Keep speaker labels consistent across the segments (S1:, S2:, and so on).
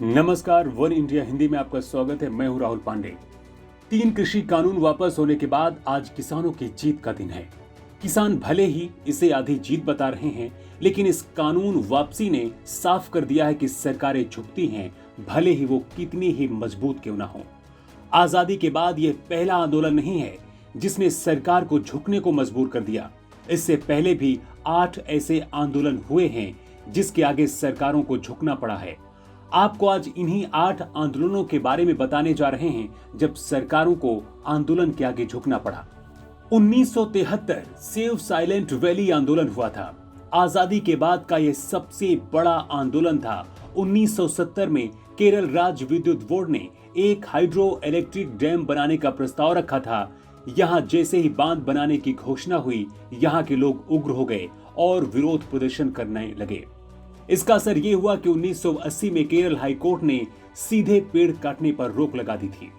S1: नमस्कार, one India Hindi में आपका स्वागत है। मैं हूं राहुल पांडे। 3 कृषि कानून वापस होने के बाद आज किसानों की जीत का दिन है। किसान भले ही इसे आधी जीत बता रहे हैं, लेकिन इस कानून वापसी ने साफ कर दिया है कि सरकारें झुकती हैं, भले ही वो कितनी ही मजबूत क्यों ना हो। आजादी के बाद यह पहला आंदोलन नहीं है जिसने सरकार को झुकने को मजबूर कर दिया। इससे पहले भी 8 ऐसे आंदोलन हुए हैं जिसके आगे सरकारों को झुकना पड़ा है। आपको आज इन्हीं 8 आंदोलनों के बारे में बताने जा रहे हैं जब सरकारों को आंदोलन के आगे झुकना पड़ा। 1973 सेव साइलेंट वैली आंदोलन हुआ था। आजादी के बाद का यह सबसे बड़ा आंदोलन था। 1970 में केरल राज्य विद्युत बोर्ड ने एक हाइड्रो इलेक्ट्रिक डैम बनाने का प्रस्ताव रखा था। यहां जैसे ही बांध बनाने की घोषणा हुई, यहां के लोग उग्र हो गए और विरोध प्रदर्शन करने लगे। इसका असर ये हुआ कि 1980 में केरल हाईकोर्ट ने सीधे पेड़ काटने पर रोक लगा दी थी।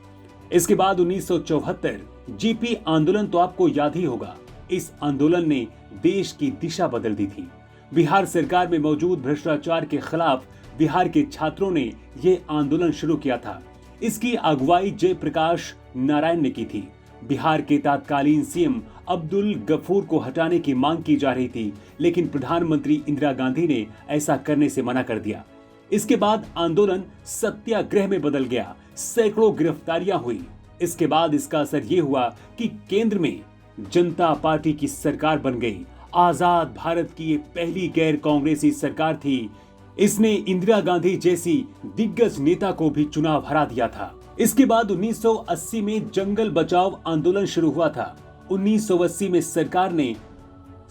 S1: इसके बाद 1974 जीपी आंदोलन तो आपको याद ही होगा। इस आंदोलन ने देश की दिशा बदल दी थी। बिहार सरकार में मौजूद भ्रष्टाचार के खिलाफ बिहार के छात्रों ने यह आंदोलन शुरू किया था। इसकी अगुवाई जयप्रकाश नारायण ने की थी। बिहार के तत्कालीन सीएम अब्दुल गफूर को हटाने की मांग की जा रही थी, लेकिन प्रधानमंत्री इंदिरा गांधी ने ऐसा करने से मना कर दिया। इसके बाद आंदोलन सत्याग्रह में बदल गया। सैकड़ों गिरफ्तारियां हुई। इसके बाद इसका असर ये हुआ कि केंद्र में जनता पार्टी की सरकार बन गई। आजाद भारत की ये पहली गैर कांग्रेसी सरकार थी। इसने इंदिरा गांधी जैसी दिग्गज नेता को भी चुनाव हरा दिया था। इसके बाद 1980 में जंगल बचाओ आंदोलन शुरू हुआ था। 1980 में सरकार ने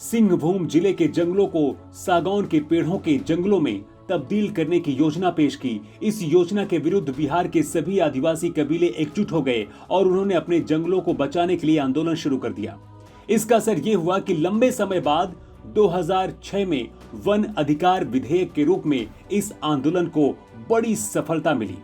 S1: सिंहभूम जिले के जंगलों को सागौन के पेड़ों के जंगलों में तब्दील करने की योजना पेश की। इस योजना के विरुद्ध बिहार के सभी आदिवासी कबीले एकजुट हो गए और उन्होंने अपने जंगलों को बचाने के लिए आंदोलन शुरू कर दिया। इसका असर ये हुआ कि लंबे समय बाद 2006 में वन अधिकार विधेयक के रूप में इस आंदोलन को बड़ी सफलता मिली।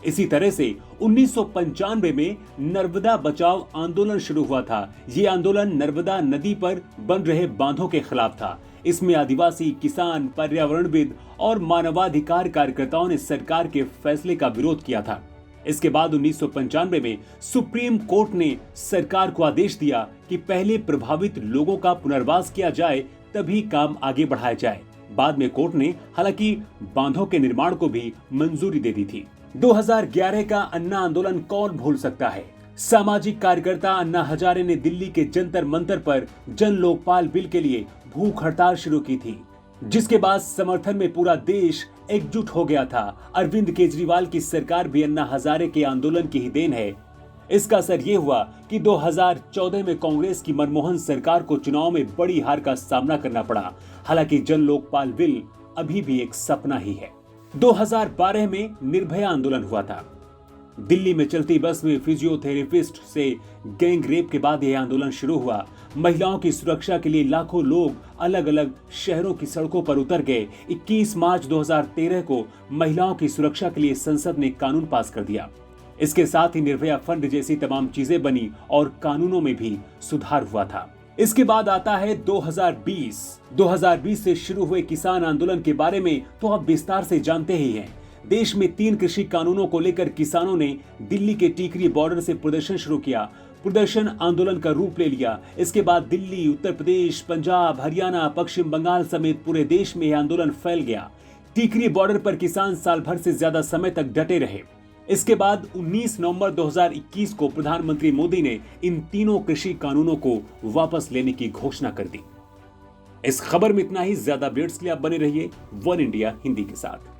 S1: इसी तरह से 1995 में नर्मदा बचाओ आंदोलन शुरू हुआ था। ये आंदोलन नर्मदा नदी पर बन रहे बांधों के खिलाफ था। इसमें आदिवासी, किसान, पर्यावरणविद और मानवाधिकार कार्यकर्ताओं ने सरकार के फैसले का विरोध किया था। इसके बाद 1995 में सुप्रीम कोर्ट ने सरकार को आदेश दिया कि पहले प्रभावित लोगों का पुनर्वास किया जाए, तभी काम आगे बढ़ाया जाए। बाद में कोर्ट ने हालांकि बांधों के निर्माण को भी मंजूरी दे दी थी। 2011 का अन्ना आंदोलन कौन भूल सकता है। सामाजिक कार्यकर्ता अन्ना हजारे ने दिल्ली के जंतर मंतर पर जन लोकपाल बिल के लिए भूख हड़ताल शुरू की थी, जिसके बाद समर्थन में पूरा देश एकजुट हो गया था। अरविंद केजरीवाल की सरकार भी अन्ना हजारे के आंदोलन की ही देन है। इसका असर ये हुआ कि 2014 में कांग्रेस की मनमोहन सरकार को चुनाव में बड़ी हार का सामना करना पड़ा। हालांकि जन लोकपाल बिल अभी भी एक सपना ही है। 2012 में निर्भया आंदोलन हुआ था। दिल्ली में चलती बस में फिजियोथेरेपिस्ट से गैंग रेप के बाद यह आंदोलन शुरू हुआ। महिलाओं की सुरक्षा के लिए लाखों लोग अलग अलग शहरों की सड़कों पर उतर गए। 21 मार्च 2013 को महिलाओं की सुरक्षा के लिए संसद ने कानून पास कर दिया। इसके साथ ही निर्भया फंड जैसी तमाम चीजें बनी और कानूनों में भी सुधार हुआ था। इसके बाद आता है 2020 से शुरू हुए किसान आंदोलन के बारे में तो आप विस्तार से जानते ही हैं। देश में 3 कृषि कानूनों को लेकर किसानों ने दिल्ली के टीकरी बॉर्डर से प्रदर्शन शुरू किया। प्रदर्शन आंदोलन का रूप ले लिया। इसके बाद दिल्ली, उत्तर प्रदेश, पंजाब, हरियाणा, पश्चिम बंगाल समेत पूरे देश में यह आंदोलन फैल गया। टीकरी बॉर्डर पर किसान साल भर से ज्यादा समय तक डटे रहे। इसके बाद 19 नवंबर 2021 को प्रधानमंत्री मोदी ने इन तीनों कृषि कानूनों को वापस लेने की घोषणा कर दी। इस खबर में इतना ही। ज्यादा अपडेट्स के लिए आप बने रहिए वन इंडिया हिंदी के साथ।